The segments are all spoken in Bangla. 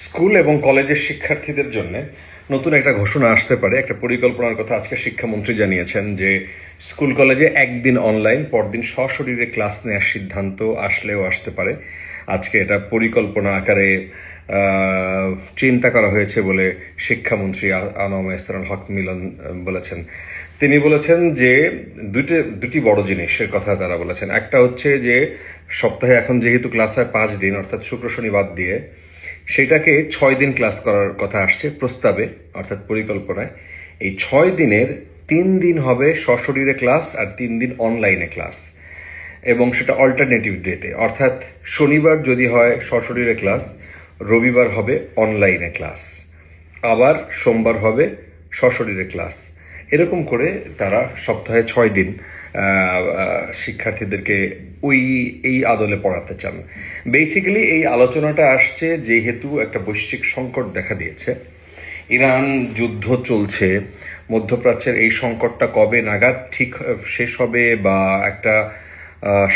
স্কুল এবং কলেজের শিক্ষার্থীদের জন্য নতুন একটা ঘোষণা আসতে পারে, একটা পরিকল্পনার কথা আজকে শিক্ষামন্ত্রী জানিয়েছেন যে স্কুল কলেজে একদিন অনলাইন, পরদিন সশরীরে ক্লাস নেওয়ার সিদ্ধান্ত আসলেও আসতে পারে। আজকে এটা পরিকল্পনা আকারে চিন্তা করা হয়েছে বলে শিক্ষামন্ত্রী আনোয়ার ইসলাম হক মিলন বলেছেন। তিনি বলেছেন যে দুটি বড় জিনিসের কথা তারা বলেছেন। একটা হচ্ছে যে সপ্তাহে এখন যেহেতু ক্লাস হয় 5 দিন, অর্থাৎ শুক্র শনি বাদ দিয়ে, সেটাকে 6 দিন ক্লাস করার কথা আসছে প্রস্তাবে, অর্থাৎ পরিকল্পনায়। এই 6 দিনের 3 দিন হবে সশরীরে ক্লাস আর 3 দিন অনলাইনে ক্লাস, এবং সেটা অল্টারনেটিভ ডেতে, অর্থাৎ শনিবার যদি হয় সশরীরে ক্লাস, রবিবার হবে অনলাইনে ক্লাস, আবার সোমবার হবে সশরীরে ক্লাস। এরকম করে তারা সপ্তাহে 6 দিন শিক্ষার্থীদেরকে এই আদলে পড়াতে চান। বেসিক্যালি এই আলোচনাটা আসছে যেহেতু একটা বৈশ্বিক সংকট দেখা দিয়েছে, ইরান যুদ্ধ চলছে, মধ্যপ্রাচ্যের এই সংকটটা কবে নাগাদ ঠিক শেষ হবে বা একটা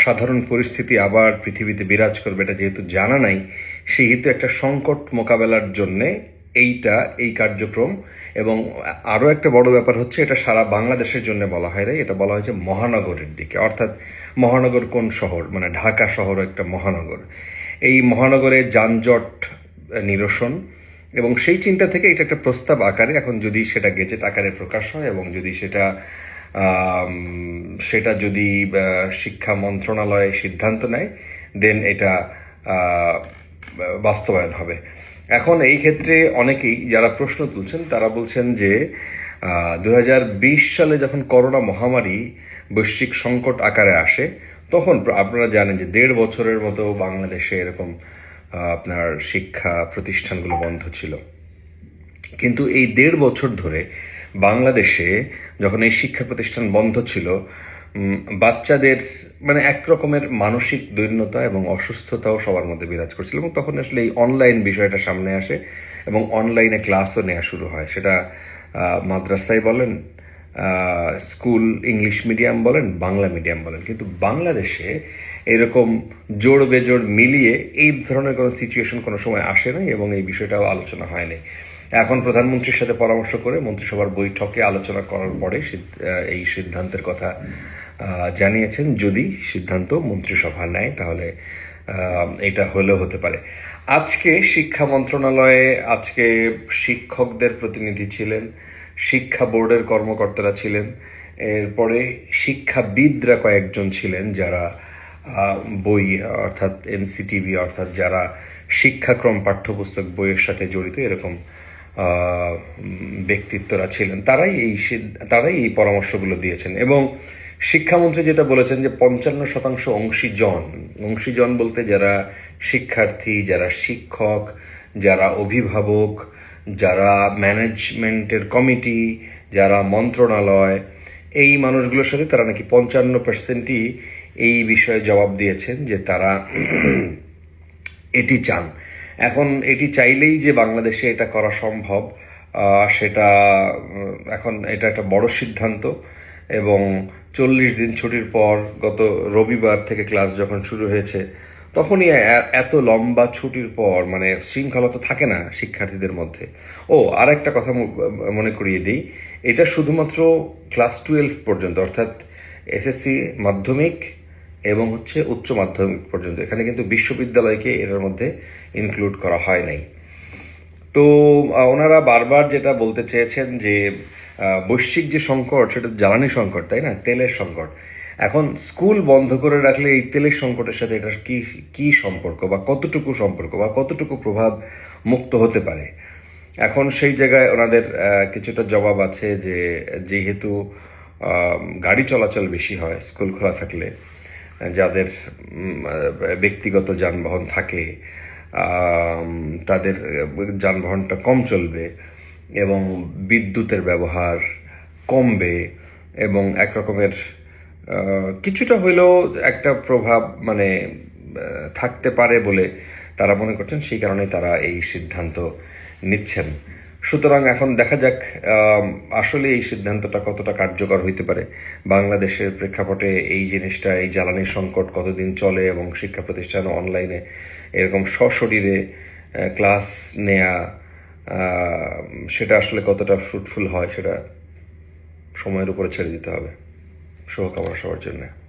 সাধারণ পরিস্থিতি আবার পৃথিবীতে বিরাজ করবে এটা যেহেতু জানা নাই, সেহেতু একটা সংকট মোকাবেলার জন্যে এই কার্যক্রম। এবং আরও একটা বড় ব্যাপার হচ্ছে, এটা সারা বাংলাদেশের জন্য বলা হয় নাই, এটা বলা হয়েছে মহানগরের দিকে, অর্থাৎ মহানগর কোন শহর, মানে ঢাকা শহর একটা মহানগর। এই মহানগরে যানজট নিরসন, এবং সেই চিন্তা থেকে এটা একটা প্রস্তাব আকারে, এখন যদি সেটা গেজেট আকারে প্রকাশ হয় এবং যদি সেটা যদি শিক্ষা মন্ত্রণালয় সিদ্ধান্ত নেয়, দেন এটা বাস্তবায়ন হবে। এখন এই ক্ষেত্রে অনেকেই যারা প্রশ্ন তুলছেন তারা বলছেন যে 2020 সালে যখন করোনা মহামারী বৈশ্বিক সংকট আকারে আসে, তখন আপনারা জানেন যে 1.5 বছরের মতো বাংলাদেশে এরকম আপনার শিক্ষা প্রতিষ্ঠানগুলো বন্ধ ছিল। কিন্তু এই 1.5 বছর ধরে বাংলাদেশে যখন এই শিক্ষা প্রতিষ্ঠান বন্ধ ছিল, বাচ্চাদের মানে এক রকমের মানসিক দৈন্যতা এবং অসুস্থতাও সবার মধ্যে বিরাজ করছিল, এবং তখন আসলে এই অনলাইন বিষয়টা সামনে আসে এবং অনলাইনে ক্লাসও নেওয়া শুরু হয়। সেটা মাদ্রাসায় বলেন, স্কুল ইংলিশ মিডিয়াম বলেন, বাংলা মিডিয়াম বলেন, কিন্তু বাংলাদেশে এরকম জোড় বেজোড় মিলিয়ে এই ধরনের কোনো সিচুয়েশন কোনো সময় আসে নাই, এবং এই বিষয়টাও আলোচনা হয়নি। এখন প্রধানমন্ত্রীর সাথে পরামর্শ করে মন্ত্রিসভার বৈঠকে আলোচনা করার পরে এই সিদ্ধান্তের কথা জানিয়েছেন। যদি সিদ্ধান্ত মন্ত্রিসভা নেয় তাহলে এটা হলেও হতে পারে। আজকে শিক্ষা মন্ত্রণালয়ে শিক্ষকদের প্রতিনিধি ছিলেন, শিক্ষা বোর্ডের কর্মকর্তারা ছিলেন, এরপরে শিক্ষাবিদরা কয়েকজন ছিলেন যারা বই অর্থাৎ এনসিটিভি, অর্থাৎ যারা শিক্ষাক্রম পাঠ্যপুস্তক বইয়ের সাথে জড়িত এরকম ব্যক্তিত্বরা ছিলেন। তারাই এই পরামর্শগুলো দিয়েছেন। এবং শিক্ষামন্ত্রী যেটা বলেছেন যে 55% অংশীজন বলতে যারা শিক্ষার্থী, যারা শিক্ষক, যারা অভিভাবক, যারা ম্যানেজমেন্টের কমিটি, যারা মন্ত্রণালয়, এই মানুষগুলোর সাথে তারা নাকি 55%ই এই বিষয়ে জবাব দিয়েছেন যে তারা এটি চান। এখন এটি চাইলেই যে বাংলাদেশে এটা করা সম্ভব, সেটা এখন এটা একটা বড় সিদ্ধান্ত। এবং 40 দিন ছুটির পর গত রবিবার থেকে ক্লাস যখন শুরু হয়েছে, তখনই এত লম্বা ছুটির পর মানে শৃঙ্খলা তো থাকে না শিক্ষার্থীদের মধ্যে। আর একটা কথা মনে করিয়ে দিই, এটা শুধুমাত্র ক্লাস 12 পর্যন্ত, অর্থাৎ এসএসসি, মাধ্যমিক এবং উচ্চ মাধ্যমিক পর্যন্ত। এখানে কিন্তু বিশ্ববিদ্যালয়কে এটার মধ্যে ইনক্লুড করা হয় নাই। তো ওনারা বারবার যেটা বলতে চেয়েছেন যে বৈশ্বিক যে সংকট, সেটা জ্বালানি সংকট, তাই না, তেলের সংকট। এখন স্কুল বন্ধ করে রাখলে এই তেলের সংকটের সাথে এটার কি সম্পর্ক, বা কতটুকু সম্পর্ক, বা কতটুকু প্রভাব মুক্ত হতে পারে। এখন সেই জায়গায় ওনাদের কিছুটা জবাব আছে যে যেহেতু গাড়ি চলাচল বেশি হয় স্কুল খোলা থাকলে, যাদের ব্যক্তিগত যানবাহন থাকে তাদের যানবাহনটা কম চলবে এবং বিদ্যুতের ব্যবহার কমবে, এবং একরকমের কিছুটা হইলেও একটা প্রভাব মানে থাকতে পারে বলে তারা মনে করছেন। সেই কারণে তারা এই সিদ্ধান্ত নিচ্ছেন। সুতরাং এখন দেখা যাক আসলে এই সিদ্ধান্তটা কতটা কার্যকর হইতে পারে বাংলাদেশের প্রেক্ষাপটে। এই জিনিসটা, এই জ্বালানি সংকট কতদিন চলে এবং শিক্ষা প্রতিষ্ঠান অনলাইনে এরকম সশরীরে ক্লাস নেয়া, সেটা আসলে কতটা ফ্রুটফুল হয় সেটা সময়ের উপরে ছেড়ে দিতে হবে। শুভকামনা সবার জন্য।